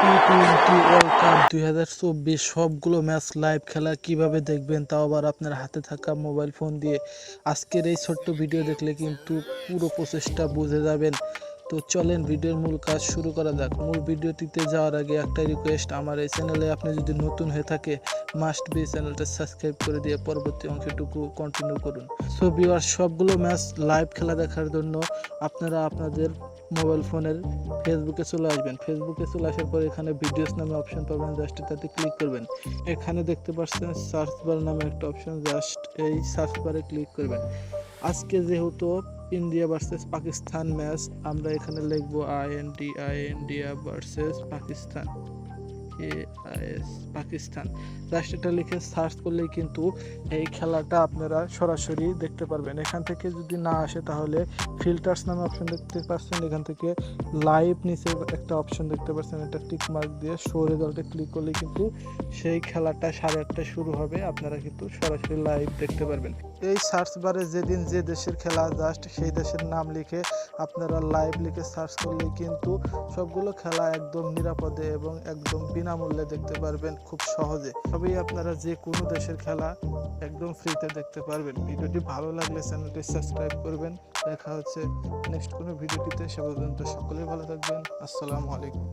T twenty world cup 2024 সবগুলো match live খেলা কিভাবে দেখবেন, তাও আবার আপনার হাতে থাকা মোবাইল ফোন দিয়ে। আজকের এই ছোট্ট ভিডিও দেখলে কিন্তু পুরো প্রসেসটা বুঝে যাবেন। তো চলেন ভিডিওর মূল কাজ শুরু করা যাক। মূল ভিডিওটিতে যাওয়ার আগে একটা রিকোয়েস্ট, আমার এই চ্যানেলে আপনি যদি নতুন হয়ে থাকে মাস্ট বি চ্যানেলটা সাবস্ক্রাইব করে দিয়ে পরবর্তী অংশটুকু কন্টিনিউ করুন। সো ভিউয়ার্স, সবগুলো ম্যাচ লাইভ খেলা দেখার জন্য আপনারা আপনাদের মোবাইল ফোনের ফেসবুকে চলে আসবেন। ফেসবুকে চলে আসার পর এখানে ভিডিওস নামে অপশন পাবেন, জাস্ট তাতে ক্লিক করবেন। এখানে দেখতে পাচ্ছেন সার্চ বার নামে একটা অপশন, জাস্ট এই সার্চ বারে ক্লিক করবেন। আজকে যেহেতু ইন্ডিয়া ভার্সেস পাকিস্তান ম্যাচ, আমরা এখানে লিখবো India versus Pakistan, Pakistan. Just এটা লিখে সার্চ করলেই কিন্তু এই খেলাটা আপনারা সরাসরি দেখতে পারবেন। এখান থেকে যদি না আসে তাহলে ফিল্টার্স নামে অপশন দেখতে পাচ্ছেন, এখান থেকে লাইভ নিচে একটা অপশন দেখতে পাচ্ছেন, এটা টিক মার্ক দিয়ে শো রেজাল্টে ক্লিক করলে কিন্তু সেই খেলাটা 8:30টায় শুরু হবে, আপনারা কিন্তু সরাসরি লাইভ দেখতে পারবেন। এই সার্চ বারে যেদিন যে দেশের খেলা, জাস্ট সেই দেশের নাম লিখে আপনারা লাইভ লিখে সার্চ করলে কিন্তু সবগুলো খেলা একদম নিরাপদে এবং একদম বিনামূল্যে দেখতে পারবেন খুব সহজে। তবেই আপনারা যে কোনো দেশের খেলা একদম ফ্রিতে দেখতে পারবেন। ভিডিওটি ভালো লাগলে চ্যানেলটি সাবস্ক্রাইব করবেন। দেখা হচ্ছে নেক্সট কোনো ভিডিওটিতে। সে পর্যন্ত সকলেই ভালো থাকবেন। আসসালামু আলাইকুম।